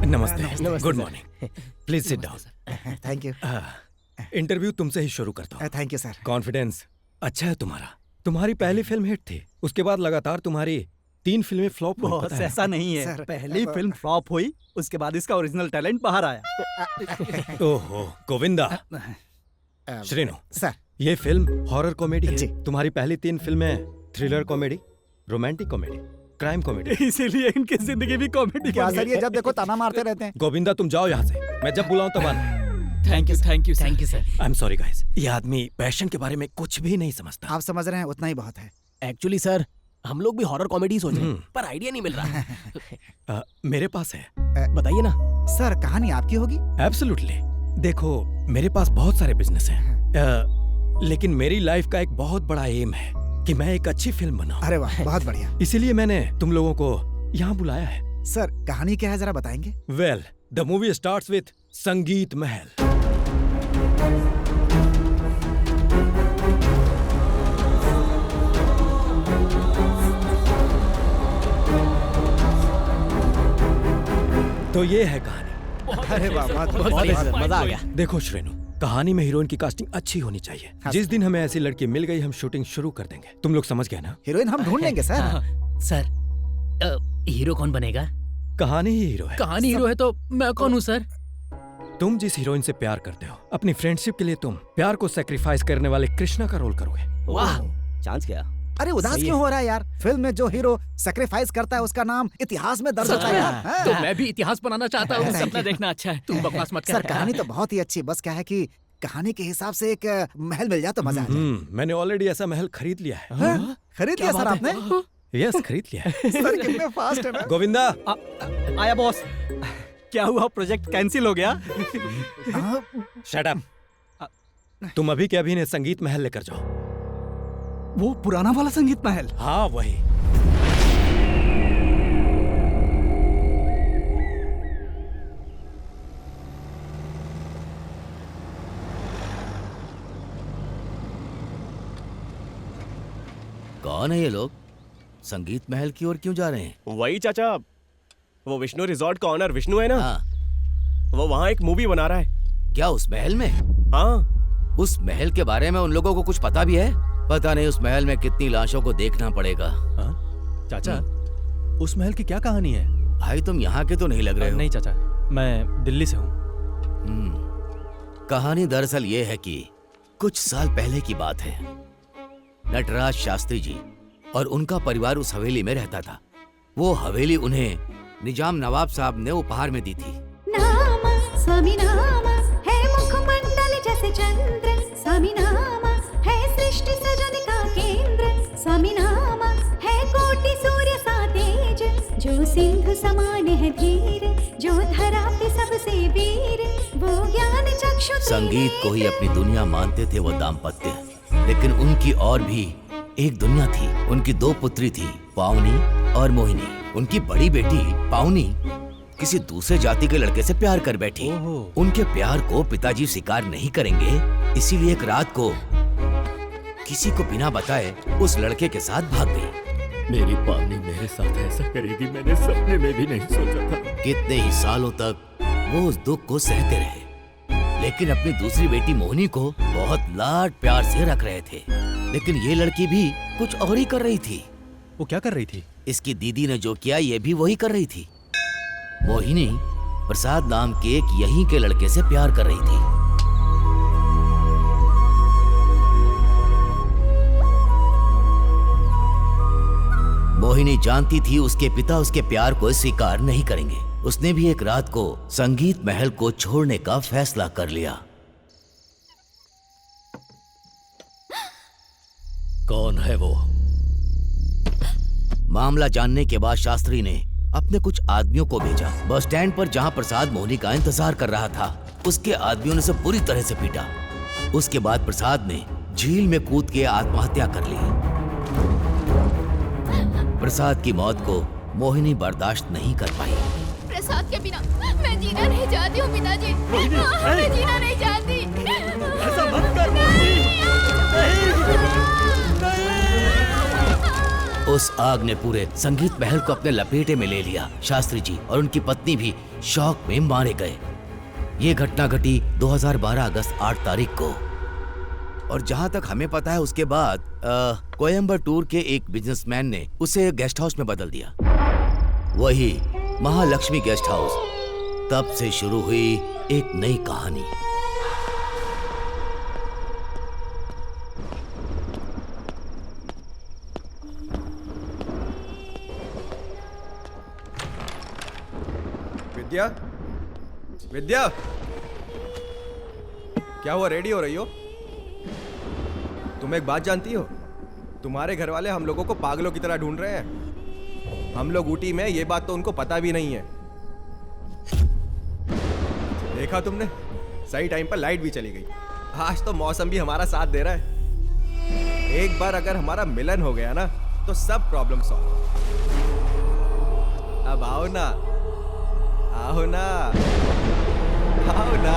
नमस्ते। Good morning. Please sit down. Thank you. Interview तुमसे ही शुरू करता हूँ। Thank you sir. कॉन्फिडेंस अच्छा है तुम्हारा। तुम्हारी पहली फिल्म हिट थी, उसके बाद लगातार तुम्हारी 3 फिल्में फ्लॉप हुई। बॉस ऐसा नहीं है सर, पहली फिल्म फ्लॉप हुई, उसके बाद इसका ओरिजिनल टैलेंट बाहर आया। ओहो गोविंदा। श्रीनु सर, ये फिल्म हॉरर कॉमेडी जी। है। तुम्हारी पहली 3 फिल्में thriller comedy, romantic comedy, crime comedy. इसीलिए इनकी जिंदगी भी कॉमेडी क्या बन सर गई। ये जब देखो ताना मारते रहते हैं। गोविंदा तुम जाओ यहाँ से, मैं जब बुलाऊं तब आना। Thank you sir. I am sorry guys, ये आदमी पैशन के बारे में कुछ भी नहीं समझता। आप समझ रहे हैं उतना ही बहुत है। एक्चुअली सर हम लोग भी हॉरर कॉमेडी सोच रहे हैं पर आइडिया नहीं मिल रहा। मेरे पास है। बताइए ना। सर कहानी आपकी होगी? एब्सोल्युटली। देखो मेरे पास बहुत सारे बिजनेस हैं, लेकिन मेरी लाइफ का एक बहुत बड़ा एम है कि मैं एक अच्छी फिल्म बनाऊं। अरे वाह, बहुत बढ़िया। इसीलिए मैंने तुम लोगों को यहाँ बुलाया है। सर कहानी क्या है जरा बताएंगे? Well, the movie starts with संगीत महल। तो ये है कहानी। अरे वाह, बहुत बढ़िया सर, मजा आ गया। देखो श्रेनु, कहानी में हीरोइन की कास्टिंग अच्छी होनी चाहिए। जिस दिन हमें ऐसी लड़की मिल गई हम शूटिंग शुरू कर देंगे। तुम लोग समझ गए ना? हीरोइन हम ढूंढ लेंगे सर। सर हीरो कौन बनेगा? कहानी ही हीरो है। कहानी हीरो है तो मैं कौन हूँ सर? तुम जिस हीरोइन से प्यार करते हो, अपनी फ्रेंडशिप के लिए तुम प्यार को सेक्रीफाइस करने वाले कृष्णा का रोल करोगे। वाह, चांस क्या? अरे उदास क्यों हो रहा है यार? फिल्म में जो हीरो सेक्रीफाइस करता है उसका नाम इतिहास में दर्ज होता है यार। हाँ। तो मैं भी इतिहास बनाना चाहता हूँ। सपना देखना अच्छा है, तू बकवास मत कर। सर कहानी तो बहुत ही अच्छी, बस क्या है कि कहानी के हिसाब से एक महल मिल जाए तो मजा आ जाए। मैंने ऑलरेडी ऐसा महल खरीद लिया है। हाँ? खरीद लिया सर आपने? यस, खरीद लिया है। सर कितने फास्ट है ना। गोविंदा। आया बॉस। क्या हुआ, प्रोजेक्ट कैंसिल हो गया? Shut up. तुम अभी के अभी इन्हें संगीत महल लेकर जाओ। वो पुराना वाला संगीत महल? हाँ वही। कौन है ये लोग? संगीत महल की ओर क्यों जा रहे हैं? वही चाचा, वो विष्णु रिजॉर्ट का ऑनर विष्णु है ना, हाँ। वो वहाँ एक मूवी बना रहा है। क्या उस महल में? हाँ। उस महल के बारे में उन लोगों को कुछ पता भी है? पता नहीं उस महल में कितनी लाशों को देखना पड़ेगा। चाचा, उस महल की क्या कहानी है? भाई तुम यहाँ के तो नहीं लग रहे हो। नहीं चाचा, मैं दिल्ली से हूँ। कहानी दरअसल ये है कि कुछ साल पहले की बात है। नटराज शास्त्री जी और उनका परिवार उस हवेली में रहता था। वो हवेली उन्हें निजाम नवाब साहब ने उपहार में दी थी। नाम स्वामी नाम है मुखमंडल जैसे चंद्र, स्वामी नाम है सृष्टि सृजन का केंद्र, स्वामी नाम है कोटि सूर्य सा तेज, जो सिंधु समान है धीर, जो धरा पे सबसे वीर, वो ज्ञान चक्षु। संगीत को ही अपनी दुनिया मानते थे वो दाम्पत्य, लेकिन उनकी और भी एक दुनिया थी। उनकी 2 पुत्री थी, पावनी और मोहिनी। उनकी बड़ी बेटी पावनी किसी दूसरे जाति के लड़के से प्यार कर बैठी। उनके प्यार को पिताजी स्वीकार नहीं करेंगे, इसीलिए एक रात को किसी को बिना बताए उस लड़के के साथ भाग गई। मेरी पावनी मेरे साथ ऐसा करेगी मैंने सपने में भी नहीं सोचा था। कितने ही सालों तक वो उस दुख को सहते रहे, लेकिन अपनी दूसरी बेटी मोहिनी को बहुत लाड प्यार से रख रहे थे। लेकिन ये लड़की भी कुछ और ही कर रही थी। वो क्या कर रही थी? इसकी दीदी ने जो किया ये भी वही कर रही थी। मोहिनी प्रसाद नाम के एक यहीं के लड़के से प्यार कर रही थी। मोहिनी जानती थी उसके पिता उसके प्यार को स्वीकार नहीं करेंगे। उसने भी एक रात को संगीत महल को छोड़ने का फैसला कर लिया। कौन है वो? मामला जानने के बाद शास्त्री ने अपने कुछ आदमियों को भेजा। बस स्टैंड पर जहां प्रसाद मोहिनी का इंतजार कर रहा था, उसके आदमियों ने उसे बुरी तरह से पीटा। उसके बाद प्रसाद ने झील में कूद के आत्महत्या कर ली। प्रसाद की मौत को मोहिनी बर्दाश्त नहीं कर पाई। प्रसाद के बिना मैं जीना नहीं चाहती हूँ पिताजी, मैं जीना नहीं चाहती। ऐसा मत कर मोहिनी। उस आग ने पूरे संगीत महल को अपने लपेटे में ले लिया। शास्त्री जी और उनकी पत्नी भी शॉक में मारे गए। ये घटना घटी 2012 अगस्त 8 तारीख को। और जहां तक हमें पता है उसके बाद कोयम्बटूर के एक बिजनेसमैन ने उसे गेस्ट हाउस में बदल दिया, वही महालक्ष्मी गेस्ट हाउस। तब से शुरू हुई एक नई कहानी। विद्या, विद्या, क्या हुआ, रेडी हो रही हो? तुम एक बात जानती हो, तुम्हारे घर वाले हम लोगों को पागलों की तरह ढूंढ रहे हैं। हम लोग ऊटी में, ये बात तो उनको पता भी नहीं है। देखा तुमने, सही टाइम पर लाइट भी चली गई। आज तो मौसम भी हमारा साथ दे रहा है। एक बार अगर हमारा मिलन हो गया ना, तो सब प्रॉब्लम सॉल्व। अब आओ ना, आओ ना, आओ ना।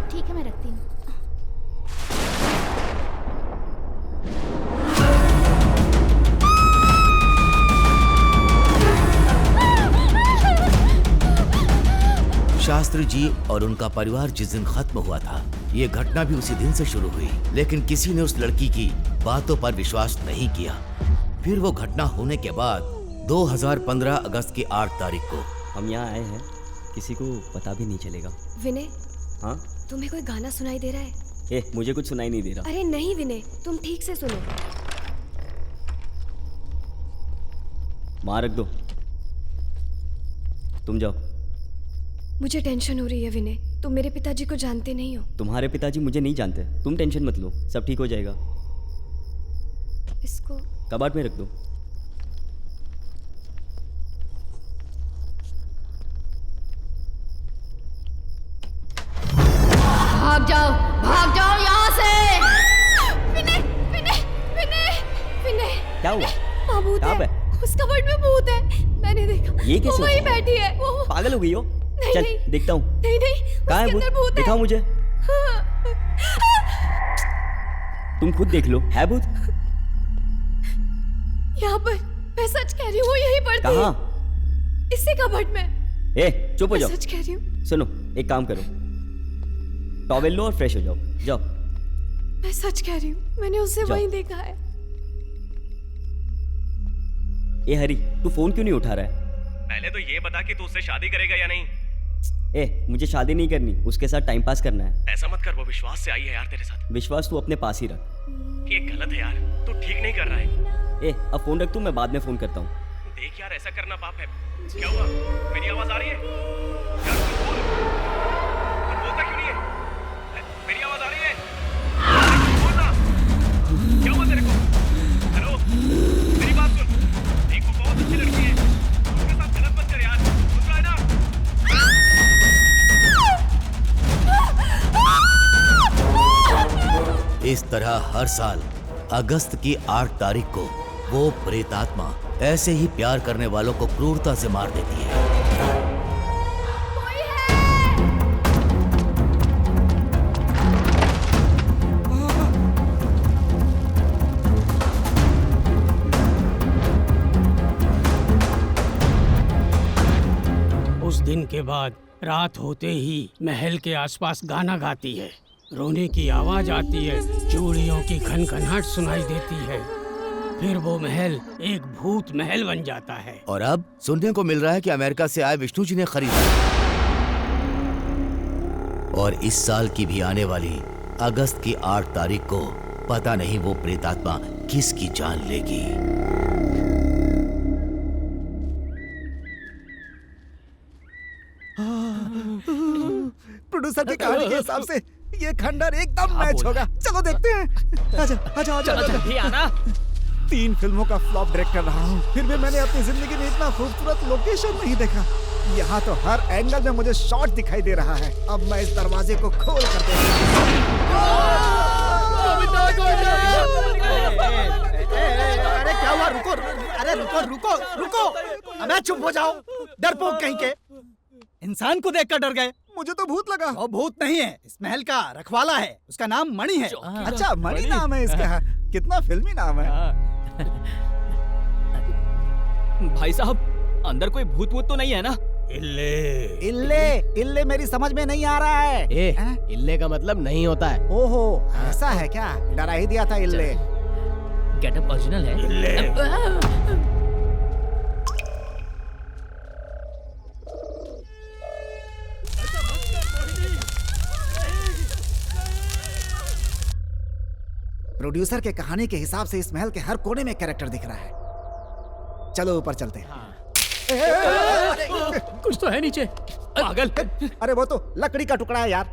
ठीक है, मैं रखती हूँ। शास्त्री जी और उनका परिवार जिस दिन खत्म हुआ था, ये घटना भी उसी दिन से शुरू हुई। लेकिन किसी ने उस लड़की की बातों पर विश्वास नहीं किया। फिर वो घटना होने के बाद 2015 अगस्त की 8 तारीख को हम यहाँ आए हैं, किसी को पता भी नहीं चलेगा। विनय, हाँ तुम्हें कोई गाना सुनाई दे रहा है? मुझे कुछ सुनाई नहीं दे रहा। अरे नहीं विनय, तुम ठीक से सुनो। माँ रख दो, तुम जाओ। मुझे टेंशन हो रही है विनय, तुम मेरे पिताजी को जानते नहीं हो। तुम्हारे पिताजी मुझे नहीं जानते, तुम टेंशन मत लो, सब ठीक हो जाएगा। इसको कबाड़ में रख दो। भाग जाओ यहाँ से। विनय, विनय, विनय, विनय। क्या हुआ? वहाँ भूत कहाँ है, पे? उस कबर्ड में भूत है, मैंने देखा। ये कैसे? वो वहीं बैठी है। वो पागल हो गई हो? नहीं, चल नहीं। देखता हूँ। नहीं नहीं, कहाँ है उसके अंदर भूत है। दिखाओ मुझे। तुम खुद देख लो, है भूत? यहाँ पर, मैं सच कह रही हूँ, वो यहीं पर थी। कहाँ? इसी कबर्ड में। चुप हो मैं जाओ। सच कह रही हूँ। सुनो, एक काम करो, टॉवेल लो और फ्रेश हो जाओ। जाओ। मैं सच कह रही हूँ, मैंने उसे जाओ। वहीं देखा है। हरी, तू फोन क्यों नहीं उठा रहा है? पहले तो ये बता कि तू उससे शादी करेगा या नहीं। मुझे शादी नहीं करनी, उसके साथ टाइम पास करना है। ऐसा मत कर, वो विश्वास से आई है यार तेरे साथ। विश्वास तू अपने पास ही रख। ये गलत है यार, तू ठीक नहीं कर रहा है। अब फोन रख तू, मैं बाद में फोन करता हूँ। देख यार, ऐसा करना पाप है। क्या हुआ? मेरी आवाज आ रही है? यार तू बोल, तू बोलता क्यों नहीं है? मेरी आवाज आ रही है? बोल ना, क्या हुआ तेरे को? हेलो, मेरी बात सुन। देख वो बहुत अच्छी लड़की है, उसके साथ गलत मत कर यार, सुन रहा है ना? इस तरह हर साल अगस्त की 8 तारीख को वो प्रेतात्मा ऐसे ही प्यार करने वालों को क्रूरता से मार देती है। उस दिन के बाद रात होते ही महल के आसपास गाना गाती है, रोने की आवाज आती है, चूड़ियों की खनखनाहट सुनाई देती है। फिर वो महल एक भूत महल बन जाता है। और अब सुनने को मिल रहा है कि अमेरिका से आए विष्णु जी ने खरीदा और इस साल की भी आने वाली अगस्त की 8 तारीख को पता नहीं वो प्रेतात्मा किसकी जान लेगी। प्रोड्यूसर की कहानी के हिसाब से ये खंडर एकदम मैच होगा। चलो देखते हैं। आजा आजा आजा आजा। 3 फिल्मों का फ्लॉप डायरेक्ट कर रहा हूँ, फिर भी मैंने अपनी जिंदगी में इतना खूबसूरत लोकेशन नहीं देखा। यहाँ तो हर एंगल में मुझे शॉट दिखाई दे रहा है। अब मैं इस दरवाजे को खोल कर अरे क्या हुआ? रुको, अरे रुको रुको रुको, अबे चुप हो जाओ, डरपोक कहीं के। इंसान को देखकर डर गए, मुझे तो भूत लगा। वो भूत नहीं है, इस महल का रखवाला है, उसका नाम मणि है। अच्छा, मणि नाम है इसका। कितना फिल्मी नाम है। भाई साहब, अंदर कोई भूत वूत तो नहीं है ना? इल्ले मेरी समझ में नहीं आ रहा है। इल्ले का मतलब नहीं होता है। ओहो, ऐसा है क्या? डरा ही दिया था इल्ले। गेटअप ओरिजिनल है। प्रोड्यूसर के कहानी के हिसाब से इस महल के हर कोने में कैरेक्टर दिख रहा है। चलो ऊपर चलते हैं। कुछ तो है नीचे। पागल। अरे वो तो लकड़ी का टुकड़ा है यार।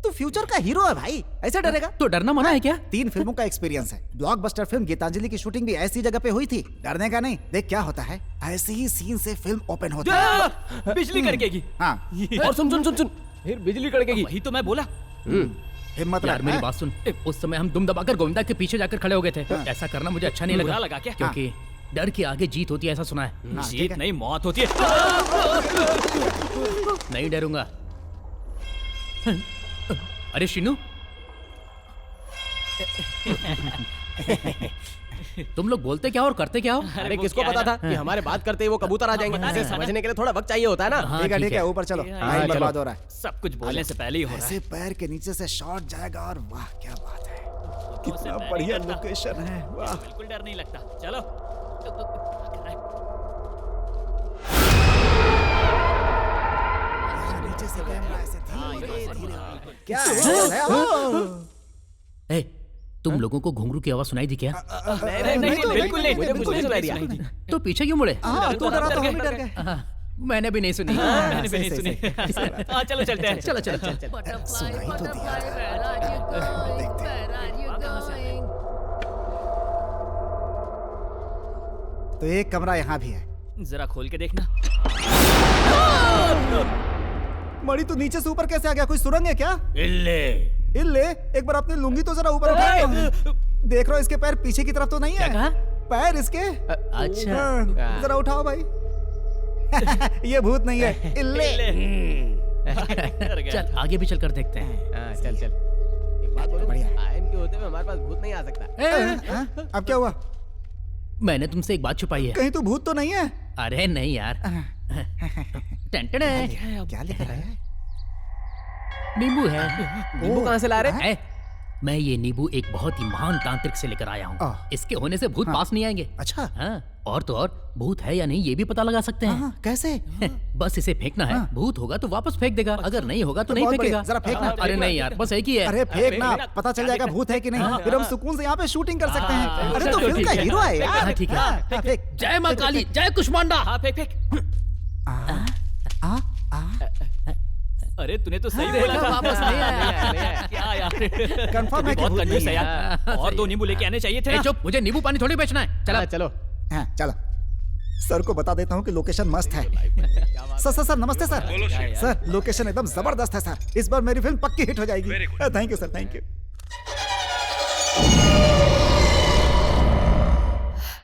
तू फ्यूचर का हीरो है भाई, ऐसे डरेगा? तो डरना मना है क्या? 3 फिल्मों का एक्सपीरियंस है। ब्लॉकबस्टर फिल्म गीतांजलि की शूटिंग भी ऐसी जगह पे हुई थी। डरने का नहीं। देख क्या होता है, ऐसे ही सीन से फिल्म ओपन होती है। बिजली कड़केगी। हाँ। और सुन फिर बिजली कड़केगी। वही तो मैं बोला। हिम्मत यार रख, मेरी हैं? बात सुन। उस समय हम दुम दबाकर गोविंदा के पीछे जाकर खड़े हो गए थे। ऐसा करना मुझे अच्छा नहीं बुरा लगा। लगा क्या? क्योंकि डर के आगे जीत होती है, ऐसा सुना है। हाँ, ठीक जीत है। नहीं, मौत होती है। नहीं डरूंगा। अरे शिनू, तुम लोग बोलते क्या हो और करते क्या हो? अरे वो किसको क्या पता है था ना? कि हमारे बात करते ही वो कबूतर आ जाएंगे? बता दे इसे साला। समझने के लिए थोड़ा वक्त चाहिए होता है ना। हाँ, ठीक है, ऊपर चलो। टाइम चलो। बर्बाद हो रहा है। सब कुछ बोलने से पहले ही हो रहा ऐसे है। पैर के नीचे से शॉट जाएगा और वाह क्या बात है। कितना मैं नहीं बढ़िया डरता। लोकेशन है। वाह। बिल्कुल डर नहीं लगता। चलो। नीचे से कैमरा ऐसे धीरे-धीरे। क्या है? ए, तुम लोगों को घुंघरू की आवाज सुनाई दी क्या? नहीं, बिल्कुल नहीं। मुझे कुछ नहीं सुनाई दिया। तो पीछे क्यों मुड़े? हाँ, तू डरा तो हम भी डर गए। मैंने भी नहीं सुनी। मैंने भी नहीं सही, सुनी। हाँ, चलो चलते हैं। चलो चलो चल। सुनाई तो दिया था। देखते हैं। तो एक कमरा यहाँ भी है। जरा खोल के देखना। मणि तू नीचे से ऊपर कैसे आ गया? कोई सुरंग है क्या? इल्ले एक बार अपनी लुंगी तो जरा ऊपर उठा। देख रहा हूँ इसके पैर पीछे की तरफ तो नहीं है? कहा? पैर इसके। अच्छा। हाँ, जरा उठाओ भाई। ये भूत नहीं है, इल्ले। चल आगे भी चल कर देखते हैं। चल एक बात बोलो, बढ़िया। आयन के होते हुए हमारे पास भूत नहीं आ सकता। हाँ? अब क्या हुआ? मैंने तुमसे एक बात छुपाई है। कहीं तू भूत तो नहीं है? अरे नहीं यार। टेंटन है। क्या लिख रहा है? नींबू है। नींबू कहाँ से ला रहे? मैं ये नींबू एक बहुत ही महान तांत्रिक से लेकर आया हूँ। इसके होने से भूत पास नहीं आएंगे। अच्छा। हाँ, और तो और भूत है या नहीं ये भी पता लगा सकते हैं। हाँ, कैसे? बस इसे फेंकना है। भूत होगा तो वापस फेंक देगा, अगर नहीं होगा तो नहीं बहुत बढ़िया। फेंकेगा। जरा फेंकना। अरे नहीं यार, बस एक ही है। अरे फेंकना, पता चल जाएगा भूत है कि नहीं। फिर हम सुकून से यहाँ पे शूटिंग कर सकते हैं। अरे तो फिल्म का हीरो है यार। हाँ, ठीक है। हाँ, फेंक। जय माँ काली, जय कुष्मांडा। हाँ, फेंक। अरे तूने तो सही बोला था। वापस नहीं आया। क्या यार? कंफर्म है कि बहुत भूत कंजूस नहीं है है। यार। और 2 नींबू लेके आने चाहिए थे ए, ना। चुप, मुझे नींबू पानी थोड़ी बेचना है। चला चलो। हाँ, चलो। सर को बता देता हूँ कि लोकेशन मस्त है। सर नमस्ते सर। सर लोकेशन एकदम जबरदस्त है सर। इस बार मेरी फिल्म पक्की हिट हो जाएगी। Thank you sir, thank you.